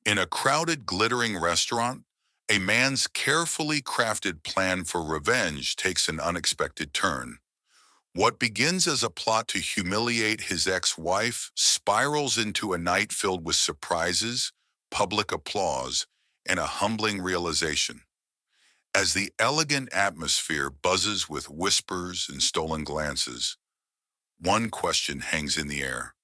In a crowded, glittering restaurant, a man's carefully crafted plan for revenge takes an unexpected turn. What begins as a plot to humiliate his ex-wife spirals into a night filled with surprises, public applause, and a humbling realization. As the elegant atmosphere buzzes with whispers and stolen glances, one question hangs in the air.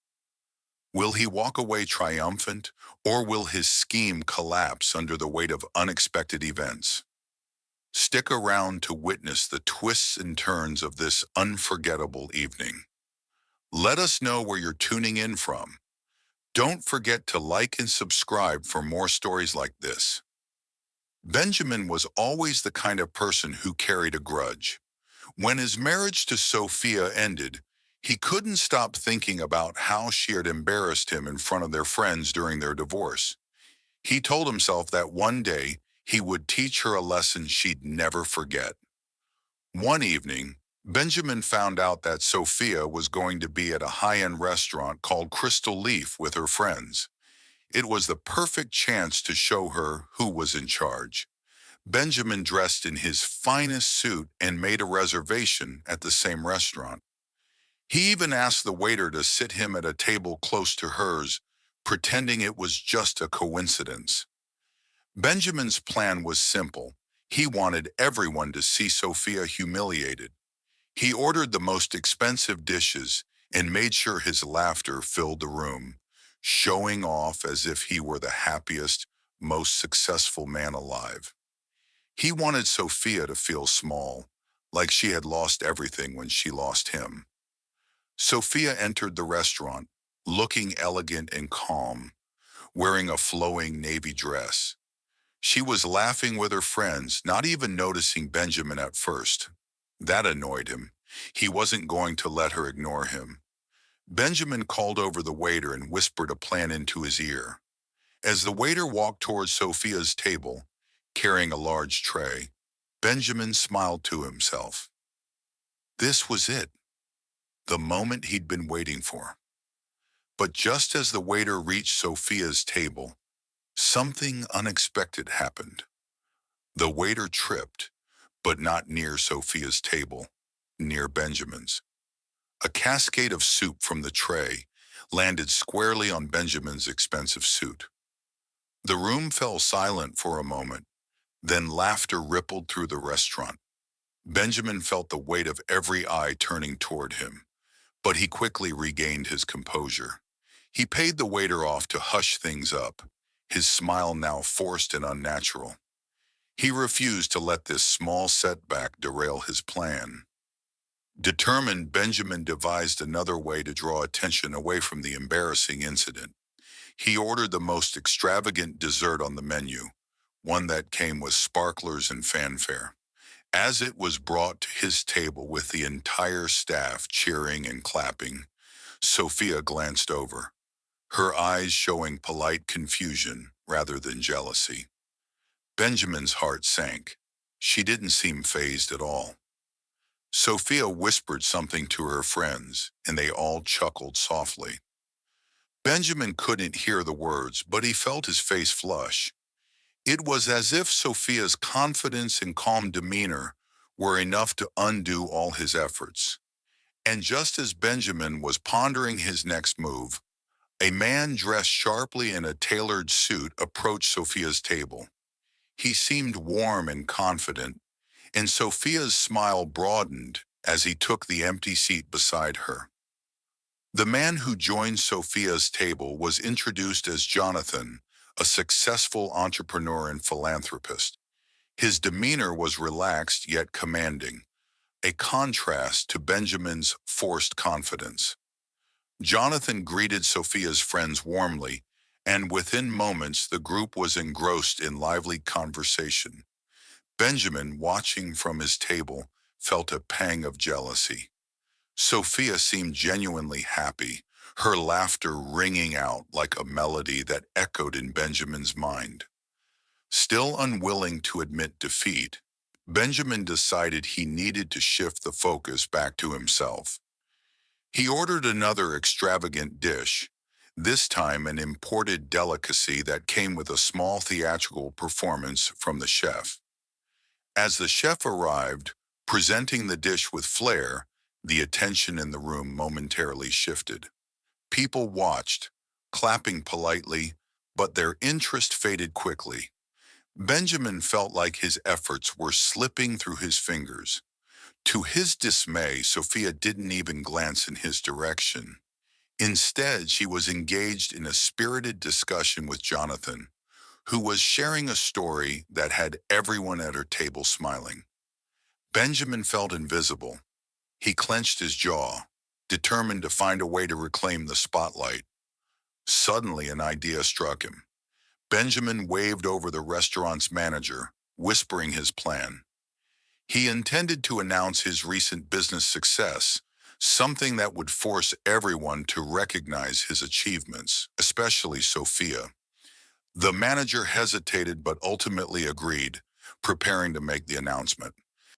Will he walk away triumphant, or will his scheme collapse under the weight of unexpected events? Stick around to witness the twists and turns of this unforgettable evening. Let us know where you're tuning in from. Don't forget to like and subscribe for more stories like this. Benjamin was always the kind of person who carried a grudge. When his marriage to Sophia ended, he couldn't stop thinking about how she had embarrassed him in front of their friends during their divorce. He told himself that one day he would teach her a lesson she'd never forget. One evening, Benjamin found out that Sophia was going to be at a high-end restaurant called Crystal Leaf with her friends. It was the perfect chance to show her who was in charge. Benjamin dressed in his finest suit and made a reservation at the same restaurant. He even asked the waiter to sit him at a table close to hers, pretending it was just a coincidence. Benjamin's plan was simple. He wanted everyone to see Sophia humiliated. He ordered the most expensive dishes and made sure his laughter filled the room, showing off as if he were the happiest, most successful man alive. He wanted Sophia to feel small, like she had lost everything when she lost him. Sophia entered the restaurant, looking elegant and calm, wearing a flowing navy dress. She was laughing with her friends, not even noticing Benjamin at first. That annoyed him. He wasn't going to let her ignore him. Benjamin called over the waiter and whispered a plan into his ear. As the waiter walked towards Sophia's table, carrying a large tray, Benjamin smiled to himself. This was it, the moment he'd been waiting for. But just as the waiter reached Sophia's table, something unexpected happened. The waiter tripped, but not near Sophia's table, near Benjamin's. A cascade of soup from the tray landed squarely on Benjamin's expensive suit. The room fell silent for a moment, then laughter rippled through the restaurant. Benjamin felt the weight of every eye turning toward him, but he quickly regained his composure. He paid the waiter off to hush things up, his smile now forced and unnatural. He refused to let this small setback derail his plan. Determined, Benjamin devised another way to draw attention away from the embarrassing incident. He ordered the most extravagant dessert on the menu, one that came with sparklers and fanfare. As it was brought to his table with the entire staff cheering and clapping, Sophia glanced over, her eyes showing polite confusion rather than jealousy. Benjamin's heart sank. She didn't seem fazed at all. Sophia whispered something to her friends, and they all chuckled softly. Benjamin couldn't hear the words, but he felt his face flush. It was as if Sophia's confidence and calm demeanor were enough to undo all his efforts. And just as Benjamin was pondering his next move, a man dressed sharply in a tailored suit approached Sophia's table. He seemed warm and confident, and Sophia's smile broadened as he took the empty seat beside her. The man who joined Sophia's table was introduced as Jonathan, a successful entrepreneur and philanthropist. His demeanor was relaxed yet commanding, a contrast to Benjamin's forced confidence. Jonathan greeted Sophia's friends warmly, and within moments the group was engrossed in lively conversation. Benjamin, watching from his table, felt a pang of jealousy. Sophia seemed genuinely happy, her laughter ringing out like a melody that echoed in Benjamin's mind. Still unwilling to admit defeat, Benjamin decided he needed to shift the focus back to himself. He ordered another extravagant dish, this time an imported delicacy that came with a small theatrical performance from the chef. As the chef arrived, presenting the dish with flair, the attention in the room momentarily shifted. People watched, clapping politely, but their interest faded quickly. Benjamin felt like his efforts were slipping through his fingers. To his dismay, Sophia didn't even glance in his direction. Instead, she was engaged in a spirited discussion with Jonathan, who was sharing a story that had everyone at her table smiling. Benjamin felt invisible. He clenched his jaw, determined to find a way to reclaim the spotlight. Suddenly, an idea struck him. Benjamin waved over the restaurant's manager, whispering his plan. He intended to announce his recent business success, something that would force everyone to recognize his achievements, especially Sophia. The manager hesitated but ultimately agreed, preparing to make the announcement.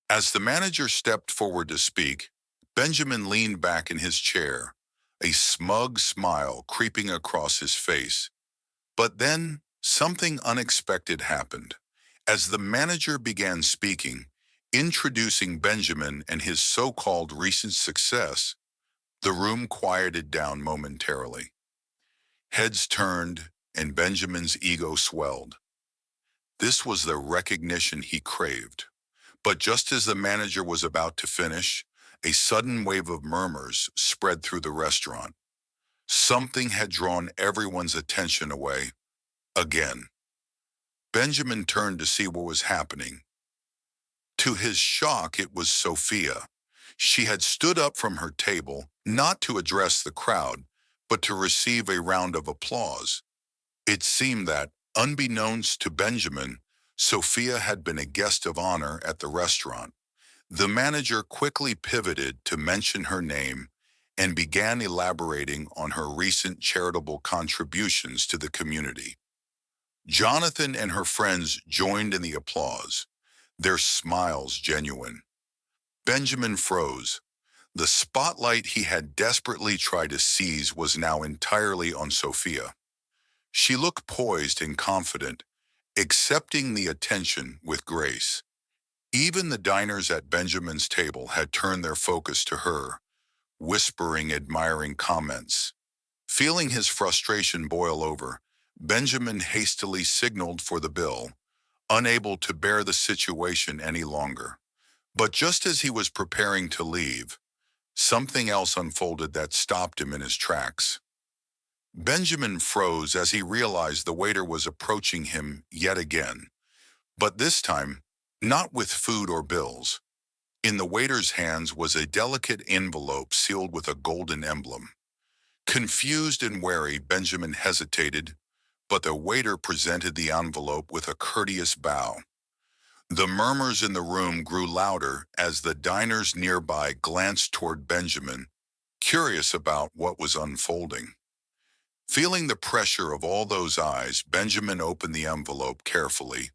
As the manager stepped forward to speak, Benjamin leaned back in his chair, a smug smile creeping across his face. But then, something unexpected happened. As the manager began speaking, introducing Benjamin and his so-called recent success, the room quieted down momentarily. Heads turned, and Benjamin's ego swelled. This was the recognition he craved. But just as the manager was about to finish, a sudden wave of murmurs spread through the restaurant. Something had drawn everyone's attention away. Again. Benjamin turned to see what was happening. To his shock, it was Sophia. She had stood up from her table, not to address the crowd, but to receive a round of applause. It seemed that, unbeknownst to Benjamin, Sophia had been a guest of honor at the restaurant. The manager quickly pivoted to mention her name and began elaborating on her recent charitable contributions to the community. Jonathan and her friends joined in the applause, their smiles genuine. Benjamin froze. The spotlight he had desperately tried to seize was now entirely on Sophia. She looked poised and confident, accepting the attention with grace. Even the diners at Benjamin's table had turned their focus to her, whispering admiring comments. Feeling his frustration boil over, Benjamin hastily signaled for the bill, unable to bear the situation any longer. But just as he was preparing to leave, something else unfolded that stopped him in his tracks. Benjamin froze as he realized the waiter was approaching him yet again, but this time, not with food or bills. In the waiter's hands was a delicate envelope sealed with a golden emblem. Confused and wary, Benjamin hesitated, but the waiter presented the envelope with a courteous bow. The murmurs in the room grew louder as the diners nearby glanced toward Benjamin, curious about what was unfolding. Feeling the pressure of all those eyes, Benjamin opened the envelope carefully.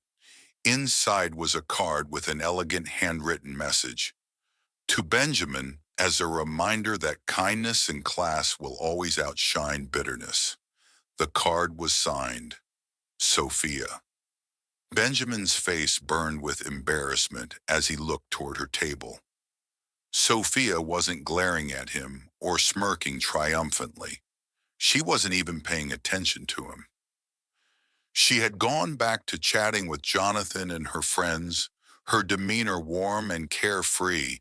Inside was a card with an elegant handwritten message. To Benjamin, as a reminder that kindness and class will always outshine bitterness. The card was signed, Sophia. Benjamin's face burned with embarrassment as he looked toward her table. Sophia wasn't glaring at him or smirking triumphantly. She wasn't even paying attention to him. She had gone back to chatting with Jonathan and her friends, her demeanor warm and carefree,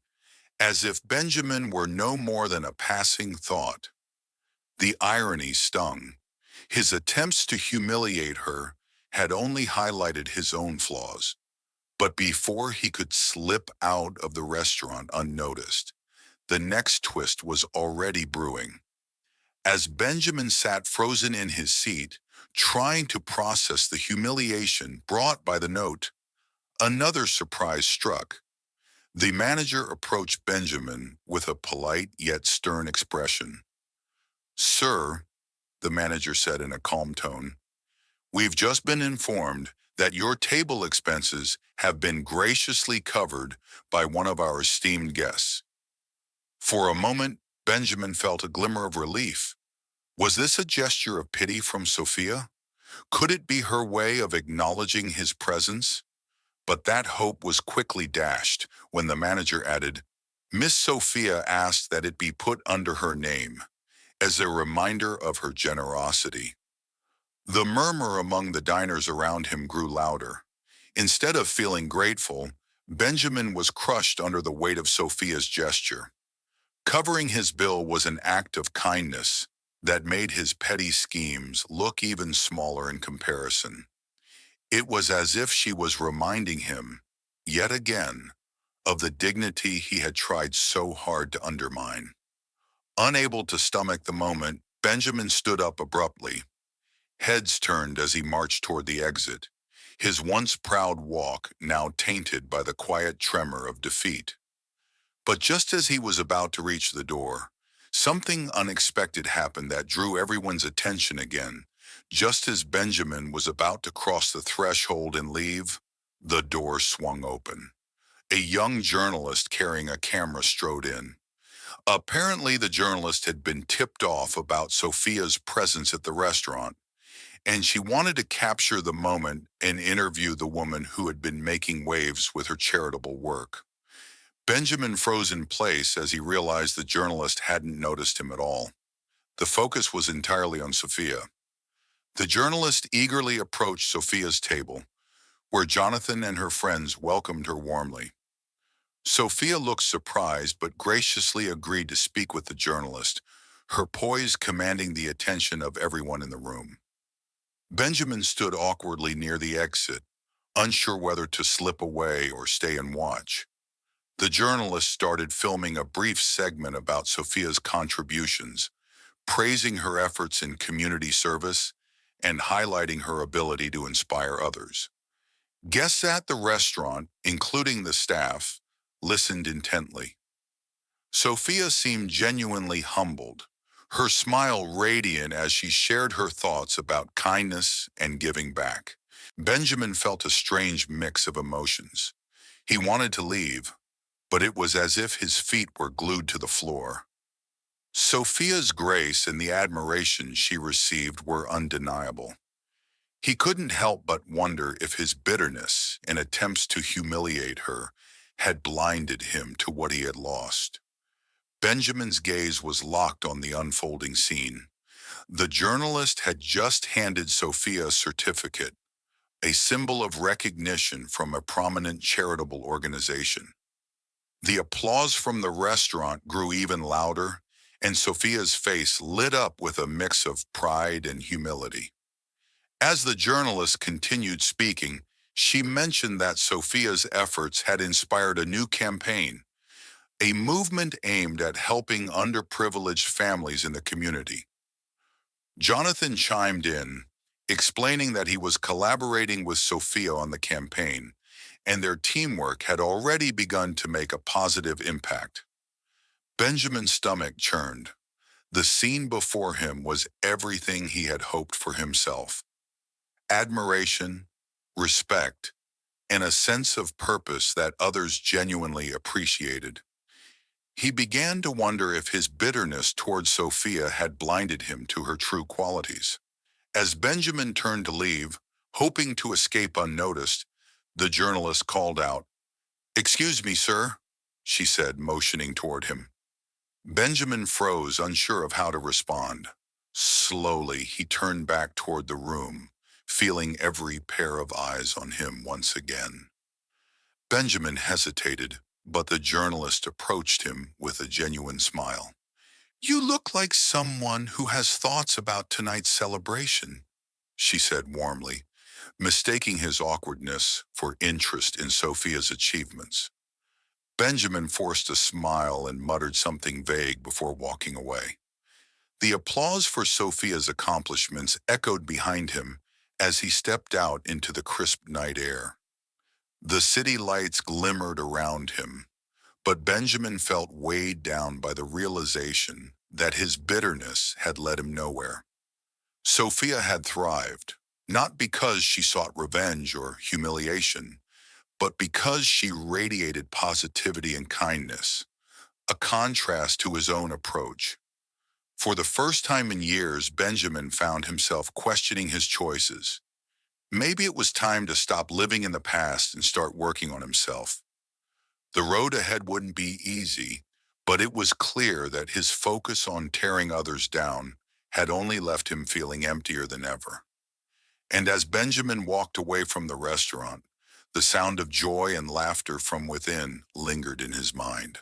as if Benjamin were no more than a passing thought. The irony stung. His attempts to humiliate her had only highlighted his own flaws. But before he could slip out of the restaurant unnoticed, the next twist was already brewing. As Benjamin sat frozen in his seat, trying to process the humiliation brought by the note, another surprise struck. The manager approached Benjamin with a polite yet stern expression. "Sir," the manager said in a calm tone, "we've just been informed that your table expenses have been graciously covered by one of our esteemed guests." For a moment, Benjamin felt a glimmer of relief. Was this a gesture of pity from Sophia? Could it be her way of acknowledging his presence? But that hope was quickly dashed when the manager added, Miss Sophia asked that it be put under her name, as a reminder of her generosity. The murmur among the diners around him grew louder. Instead of feeling grateful, Benjamin was crushed under the weight of Sophia's gesture. Covering his bill was an act of kindness that made his petty schemes look even smaller in comparison. It was as if she was reminding him, yet again, of the dignity he had tried so hard to undermine. Unable to stomach the moment, Benjamin stood up abruptly. Heads turned as he marched toward the exit, his once proud walk now tainted by the quiet tremor of defeat. But just as he was about to reach the door, something unexpected happened that drew everyone's attention again. Just as Benjamin was about to cross the threshold and leave, the door swung open. A young journalist carrying a camera strode in. Apparently, the journalist had been tipped off about Sophia's presence at the restaurant, and she wanted to capture the moment and interview the woman who had been making waves with her charitable work. Benjamin froze in place as he realized the journalist hadn't noticed him at all. The focus was entirely on Sophia. The journalist eagerly approached Sophia's table, where Jonathan and her friends welcomed her warmly. Sophia looked surprised but graciously agreed to speak with the journalist, her poise commanding the attention of everyone in the room. Benjamin stood awkwardly near the exit, unsure whether to slip away or stay and watch. The journalist started filming a brief segment about Sophia's contributions, praising her efforts in community service and highlighting her ability to inspire others. Guests at the restaurant, including the staff, listened intently. Sophia seemed genuinely humbled, her smile radiant as she shared her thoughts about kindness and giving back. Benjamin felt a strange mix of emotions. He wanted to leave, but it was as if his feet were glued to the floor. Sophia's grace and the admiration she received were undeniable. He couldn't help but wonder if his bitterness and attempts to humiliate her had blinded him to what he had lost. Benjamin's gaze was locked on the unfolding scene. The journalist had just handed Sophia a certificate, a symbol of recognition from a prominent charitable organization. The applause from the restaurant grew even louder, and Sophia's face lit up with a mix of pride and humility. As the journalist continued speaking, she mentioned that Sophia's efforts had inspired a new campaign, a movement aimed at helping underprivileged families in the community. Jonathan chimed in, explaining that he was collaborating with Sophia on the campaign, and their teamwork had already begun to make a positive impact. Benjamin's stomach churned. The scene before him was everything he had hoped for himself. Admiration, respect, and a sense of purpose that others genuinely appreciated. He began to wonder if his bitterness towards Sophia had blinded him to her true qualities. As Benjamin turned to leave, hoping to escape unnoticed, the journalist called out, "Excuse me, sir," she said, motioning toward him. Benjamin froze, unsure of how to respond. Slowly, he turned back toward the room, feeling every pair of eyes on him once again. Benjamin hesitated, but the journalist approached him with a genuine smile. "You look like someone who has thoughts about tonight's celebration," she said warmly, mistaking his awkwardness for interest in Sophia's achievements. Benjamin forced a smile and muttered something vague before walking away. The applause for Sophia's accomplishments echoed behind him as he stepped out into the crisp night air. The city lights glimmered around him, but Benjamin felt weighed down by the realization that his bitterness had led him nowhere. Sophia had thrived, not because she sought revenge or humiliation, but because she radiated positivity and kindness, a contrast to his own approach. For the first time in years, Benjamin found himself questioning his choices. Maybe it was time to stop living in the past and start working on himself. The road ahead wouldn't be easy, but it was clear that his focus on tearing others down had only left him feeling emptier than ever. And as Benjamin walked away from the restaurant, the sound of joy and laughter from within lingered in his mind,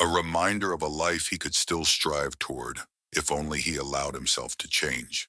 a reminder of a life he could still strive toward, if only he allowed himself to change.